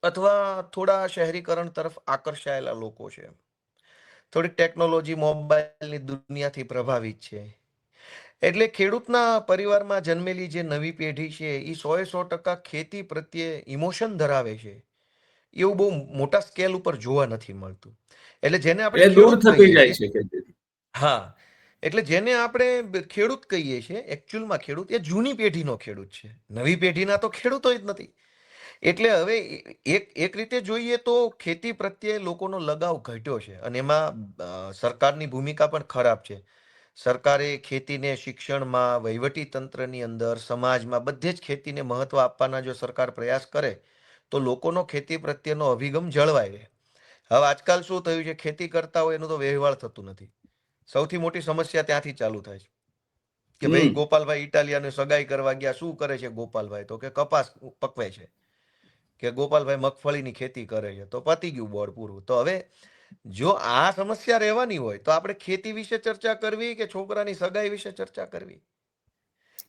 અથવા થોડા શહેરીકરણ તરફ આકર્ષાયેલા લોકો છે, થોડીક ટેકનોલોજી, મોબાઈલની દુનિયાથી પ્રભાવિત છે. એટલે ખેડૂતના પરિવારમાં જન્મેલી જે નવી પેઢી છે એ 100% ખેતી પ્રત્યે ઇમોશન ધરાવે છે એવું બહુ મોટા સ્કેલ ઉપર જોવા નથી મળતું. એટલે જેને આપણે એ દૂર ખેડૂત થતી કહીએ જાય છીએ, છે ખેતીથી. હા, એટલે જેને આપણે ખેડૂત કહીએ છીએ, એકચ્યુઅલમાં ખેડૂત એ જૂની પેઢીનો ખેડૂત છે. નવી પેઢીના તો ખેડૂતો જ નથી. એટલે હવે એક રીતે જોઈએ તો ખેતી પ્રત્યે લોકોનો લગાવ ઘટ્યો છે અને એમાં સરકારની ભૂમિકા પણ ખરાબ છે. સરકારે ખેતીને શિક્ષણમાં, વહીવટી તંત્રની અંદર, સમાજમાં બધે જ ખેતીને મહત્વ આપવાના જો સરકાર પ્રયાસ કરે તો લોકોનો ખેતી પ્રત્યેનો અભિગમ જળવાય રહે. હવે આજકાલ શું થયું છે, ખેતી કરતા હોય એનું તો વહેવાળ થતું નથી. સૌથી મોટી સમસ્યા ત્યાંથી ચાલુ થાય છે કે ભાઈ ગોપાલભાઈ ઇટાલિયાને સગાઈ કરવા ગયા, શું કરે છે ગોપાલભાઈ? તો કે કપાસ પકવે છે. કે ગોપાલભાઈ મગફળીની ખેતી કરે છે. તો પતી ગયું બોર્ડ પૂરું. તો હવે જો આ સમસ્યા રહેવાની હોય તો આપણે ખેતી વિશે ચર્ચા કરવી કે છોકરાની સગાઈ વિશે ચર્ચા કરવી?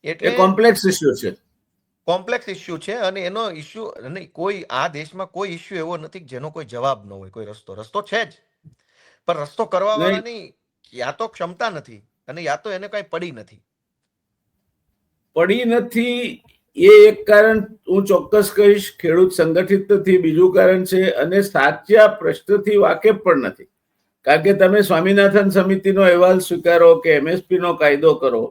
એ એટલે કોમ્પ્લેક્સ ઇસ્યુ છે. કોમ્પ્લેક્સ ઇસ્યુ છે અને એનો ઇસ્યુ નહીં, કોઈ આ દેશમાં કોઈ ઇસ્યુ એવો નથી જેનો કોઈ જવાબ ન હોય, કોઈ રસ્તો છે જ, પણ રસ્તો કરવા નહીં, વાળાની યા તો ક્ષમતા નથી અને યા તો એને કઈ પડી નથી. પડી નથી એ એક કારણ હું ચોક્કસ કહીશ. ખેડૂત સંગઠિત નથી બીજું કારણ છે, અને સાચા પ્રશ્નથી વાકેફ પણ નથી. કારણ કે તમે સ્વામિનાથન સમિતિનો અહેવાલ સ્વીકારો કે એમએસપી નો કાયદો કરો,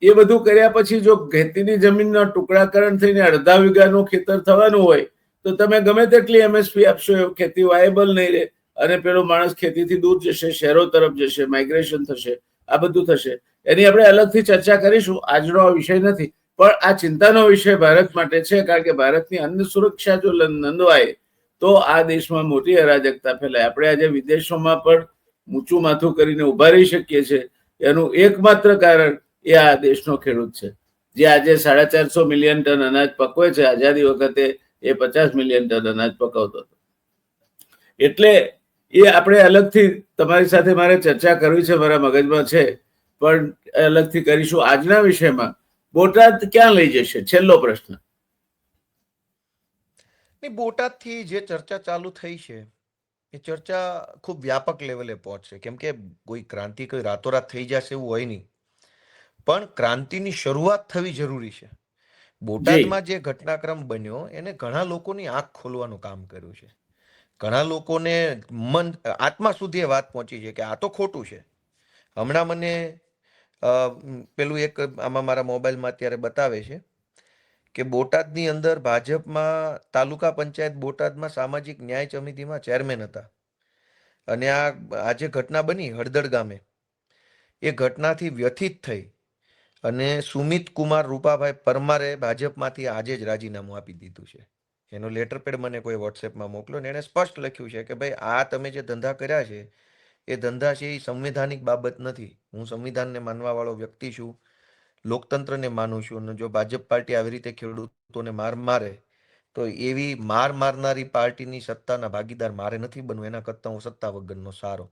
એ બધું કર્યા પછી જો ખેતીની જમીનનો ટુકડાકરણ થઈને અડધા વીઘાનું ખેતર થવાનું હોય તો તમે ગમે તેટલી એમએસપી આપશો, ખેતી વાયેબલ નહીં રહે અને પેલો માણસ ખેતીથી દૂર જશે, શહેરો તરફ જશે, માઇગ્રેશન થશે, આ બધું થશે. એની આપણે અલગથી ચર્ચા કરીશું, આજનો આ વિષય નથી. પણ આ ચિંતાનો વિષય ભારત માટે છે, કારણ કે ભારતની અન્ન સુરક્ષા જો નંદવાય તો આ દેશમાં મોટી અરાજકતા ફેલાય. આપણે આજે વિદેશોમાં પણ ઊંચું માથું કરીને ઉભા રહી શકીએ છીએ. એનું એકમાત્ર કારણ એ આ દેશનો ખેડૂત છે, જે આજે 450 મિલિયન ટન અનાજ પકવે છે. આઝાદી વખતે એ 50 મિલિયન ટન અનાજ પકવતો હતો. એટલે એ આપણે અલગથી તમારી સાથે મારે ચર્ચા કરવી છે, મારા મગજમાં છે, પણ અલગથી કરીશું. આજના વિષયમાં બોટાદ ક્યાં લઈ જશે? છેલ્લો પ્રશ્ન. બોટાદથી જે ચર્ચા ચાલુ થઈ છે એ ચર્ચા ખૂબ વ્યાપક લેવલે પહોંચશે, કેમ કે કોઈ ક્રાંતિ કોઈ રાતોરાત થઈ જશે એવું હોય નહીં, પણ ક્રાંતિની શરૂઆત થવી જરૂરી છે. બોટાદમાં જે ઘટનાક્રમ બન્યો એને ઘણા લોકોની આંખ ખોલવાનું કામ કર્યું છે. ઘણા લોકોને આત્મા સુધી એ વાત પહોંચી છે કે આ તો ખોટું છે. હમણાં મને પેલું એક આમાં મારા મોબાઈલમાં અત્યારે બતાવે છે કે બોટાદની અંદર ભાજપમાં તાલુકા પંચાયત બોટાદમાં સામાજિક ન્યાય સમિતિમાં ચેરમેન હતા, અને આ જે ઘટના બની હળદળ ગામે, એ ઘટનાથી વ્યથિત થઈ અને સુમિત કુમાર રૂપાભાઈ પરમારે ભાજપમાંથી આજે જ રાજીનામું આપી દીધું છે. એનો લેટર પેડ મને કોઈ વોટ્સએપમાં મોકલો ને એને સ્પષ્ટ લખ્યું છે કે ભાઈ આ તમે જે ધંધા કર્યા છે એ ધંધા છે એ સંવૈધાનિક બાબત નથી. હું સંવિધાનને માનવા વાળો વ્યક્તિ છું, લોકતંત્રને માનું છું, અને જો ભાજપ પાર્ટી આવી રીતે ખેડૂતોને મારે તો એવી મારનારી પાર્ટીની સત્તાના ભાગીદાર મારે નથી બનવું, એના કરતાં હું સત્તા વગરનો સારો.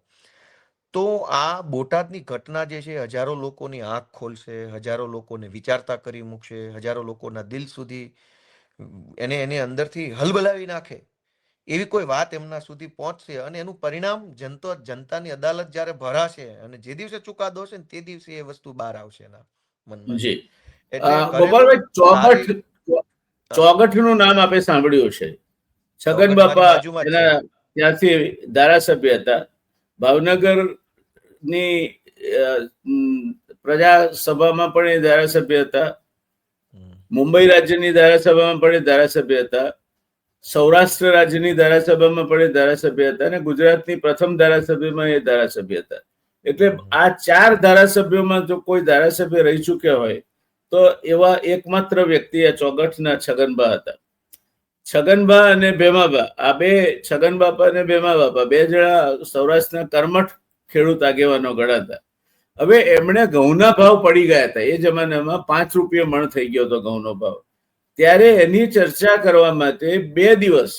તો આ બોટાદની ઘટના જે છે હજારો લોકોની આંખ ખોલશે, હજારો લોકોને વિચારતા કરી મૂકશે, હજારો લોકોના દિલ સુધી એને અંદરથી હલબલાવી નાખે એવી કોઈ વાત એમના સુધી પહોંચશે, અને એનું પરિણામ જનતાની અદાલત જ્યારે ભરાશે અને જે દિવસે ચુકાદો હશે ને તે દિવસે એ વસ્તુ બહાર આવશે એના મનમાંથી. એટલે ગોપાલભાઈ, ચોગઠનું નામ આપે સાંભળ્યું છે. છગન બાપા એના ત્યાંથી ધારાસભ્ય હતા. ભાવનગર ની પ્રજાસભામાં પણ એ ધારાસભ્ય હતા. મુંબઈ રાજ્યની ધારાસભામાં પણ એ ધારાસભ્ય હતા. સૌરાષ્ટ્ર રાજ્યની ધારાસભામાં પણ એ ધારાસભ્ય હતા, અને ગુજરાતની પ્રથમ ધારાસભ્યમાં એ ધારાસભ્ય હતા. એટલે આ 4 ધારાસભ્યોમાં જો કોઈ ધારાસભ્ય રહી ચૂક્યા હોય તો એવા એકમાત્ર વ્યક્તિ આ ચોગઠના છગનબા હતા. છગનબા અને ભેમાબા, આ બે, છગન બાપા અને ભેમા બાપા, બે જણા સૌરાષ્ટ્રના કર્મઠ ખેડૂત આગેવાનો ગણાતા. હવે એમણે ઘઉંના ભાવ પડી ગયા હતા. એ જમાનામાં 5 રૂપિયા મણ થઈ ગયો હતો ઘઉંનો ભાવ. ત્યારે એની ચર્ચા કરવા માટે 2 દિવસ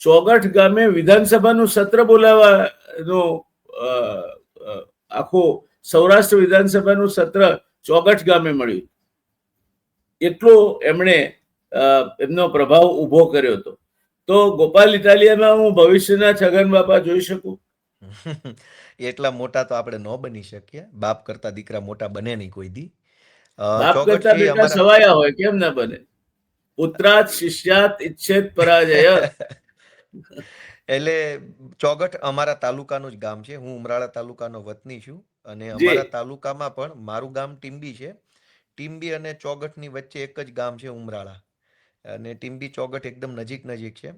ચોગઠ ગામે વિધાનસભાનું સત્ર બોલાવવાનું, આખું સૌરાષ્ટ્ર વિધાનસભાનું સત્ર ચોગઠ ગામે મળ્યું. એટલો એમણે એમનો પ્રભાવ ઉભો કર્યો હતો. તો ગોપાલ ઇટાલિયામાં હું ભવિષ્યના છગન બાપા જોઈ શકું? એટલા મોટા તો આપણે ન બની શકીએ. બાપ કરતા દીકરા મોટા બને નહીં કોઈ દી. બાપ કરતા બેટા સવાયા હોય, કેમ ના બને? પુત્રાત શિષ્યાત ઇચ્છેત પરાજય. એટલે ચોગઠ અમારા તાલુકાનું જ ગામ છે. હું ઉમરાળા તાલુકાનો વતની છું, અને અમારા તાલુકામાં પણ મારું ગામ ટીંબી છે. ટીંબી અને ચોગઠની વચ્ચે એક જ ગામ છે ઉમરાળા, અને ટીંબી ચોગઠ એકદમ નજીક છે.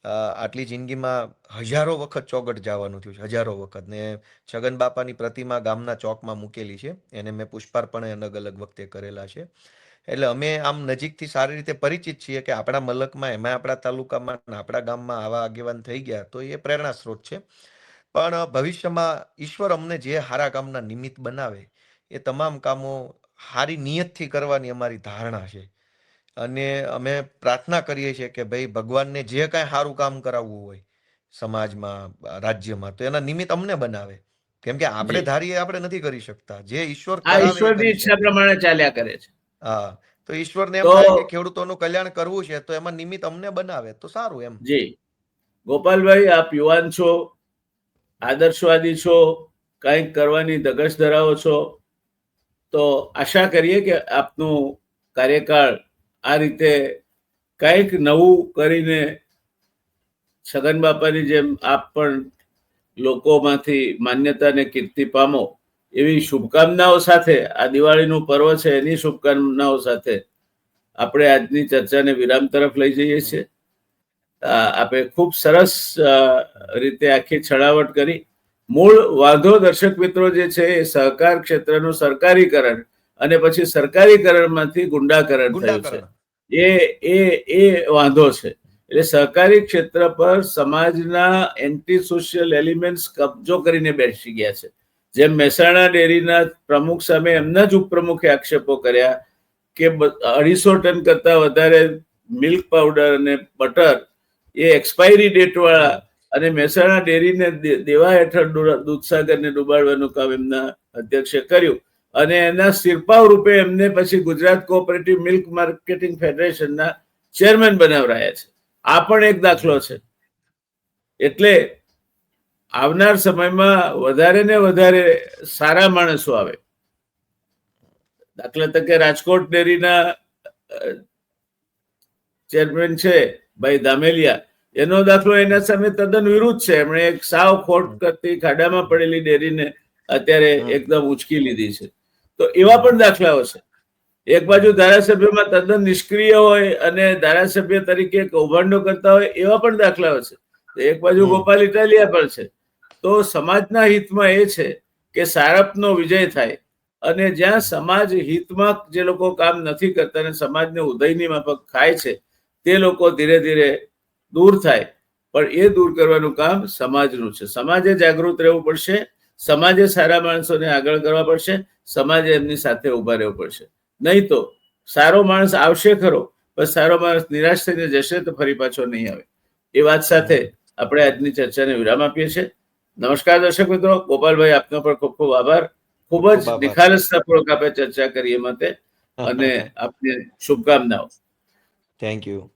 આટલી જિંદગીમાં હજારો વખત ચોગઠ જવાનું થયું છે, હજારો વખત. ને છગન બાપાની પ્રતિમા ગામના ચોકમાં મૂકેલી છે, એને મેં પુષ્પાર્પણ અલગ અલગ વખતે કરેલા છે. એટલે અમે આમ નજીકથી સારી રીતે પરિચિત છીએ કે આપણા મલકમાં, એમાં આપણા તાલુકામાં, આપણા ગામમાં આવા આગેવાન થઈ ગયા, તો એ પ્રેરણા સ્ત્રોત છે. પણ ભવિષ્યમાં ઈશ્વર અમને જે હારા કામના નિમિત્ત બનાવે એ તમામ કામો સારી નિયતથી કરવાની અમારી ધારણા છે. અને અમે પ્રાર્થના કરીએ છીએ કે ભાઈ ભગવાનને જે કાંઈ સારું કામ કરાવવું હોય સમાજમાં, રાજ્યમાં, તો એના નિમિત્ત અમને બનાવે. કેમ કે આપણે ધારીએ આપણે નથી કરી શકતા, જે ઈશ્વર ઈશ્વરની ઈચ્છા પ્રમાણે ચાલ્યા કરે છે. હા, તો ઈશ્વરને એમ થાય કે ખેડૂતોનું કલ્યાણ કરવું છે, તો એમાં નિમિત્ત અમને બનાવે તો સારું એમ. જી ગોપાલભાઈ, આપ યુવાન છો, આદર્શવાદી છો, કંઈક કરવાની ધગશ ધરાવો છો, તો આશા કરીએ કે આપનું કાર્યકાળ આ રીતે કંઈક નવું કરીને છગન બાપાની જેમ આપ પણ લોકોમાંથી માન્યતા અને કીર્તિ પામો, એવી શુભકામનાઓ સાથે આ દિવાળીનું પર્વ છે એની શુભકામનાઓ સાથે આપણે આજની ચર્ચાને વિરામ તરફ લઈ જઈએ છીએ. આપણે ખૂબ સરસ રીતે આખી છણાવટ કરી. મૂળ વાંધો દર્શક મિત્રો જે છે એ સહકાર ક્ષેત્રનું સરકારીકરણ અને પછી સરકારીકરણમાંથી ગુંડાકરણ થયું છે, એ વાંધો છે. એટલે સહકારી ક્ષેત્ર પર સમાજના એન્ટી સોશિયલ એલિમેન્ટ્સ કબજો કરીને બેસી ગયા છે. જેમ મહેસાણા ડેરીના પ્રમુખ સામે એમના જ ઉપપ્રમુખે આક્ષેપો કર્યા કે 250 ટન કરતા વધારે મિલ્ક પાવડર અને બટર એ એક્સપાયરી ડેટ વાળા અને મહેસાણા ડેરીને દેવા હેઠળ દૂધસાગરને ડુબાડવાનું કામ એમના અધ્યક્ષે કર્યું અને એના સિરપાવ રૂપે એમને પછી ગુજરાત કોઓપરેટિવ મિલ્ક માર્કેટિંગ ફેડરેશનના ચેરમેન બનાવરાયા છે. આ પણ એક દાખલો છે. એટલે આવનાર સમયમાં વધારે ને વધારે સારા માણસો આવે. દાખલા તરીકે રાજકોટ ડેરીના ચેરમેન છે ભાઈ દામેલિયા, એનો દાખલો એના સામે તદ્દન વિરુદ્ધ છે. એમણે એક સાવ ખોટ કરતી ખાડામાં પડેલી ડેરીને અત્યારે એકદમ ઉચકી લીધી છે. તો એવા પણ દાખલાઓ છે. એક બાજુ ધારાસભ્યમાં તદ્દન નિષ્ક્રિય હોય અને ધારાસભ્ય તરીકે કૌભાંડો કરતા હોય એવા પણ દાખલાઓ છે. એક બાજુ ગોપાલ ઇટાલિયા પણ છે. તો સમાજના હિતમાં એ છે કે સારપનો વિજય થાય અને જ્યાં સમાજ હિતમાં જે લોકો કામ નથી કરતા અને સમાજને ઉદયની માફક ખાય છે તે લોકો ધીરે ધીરે દૂર થાય. પણ એ દૂર કરવાનું કામ સમાજનું છે. સમાજે જાગૃત રહેવું પડશે. સમાજે સારા માણસોને આગળ કરવા પડશે. સમાજે એમની સાથે ઉભા રહેવું પડશે. નહીં તો સારો માણસ આવશે ખરો, પણ સારો માણસ નિરાશ થઈને જશે તો ફરી પાછો નહીં આવે. એ વાત સાથે આપણે આજની ચર્ચાને વિરામ આપીએ છીએ. નમસ્કાર દર્શક મિત્રો. ગોપાલભાઈ, આપનો પણ ખૂબ ખૂબ આભાર. ખૂબ જ નિખાલસતાપૂર્વક આપણે ચર્ચા કરીએ માટે અને આપને શુભકામનાઓ. Thank you.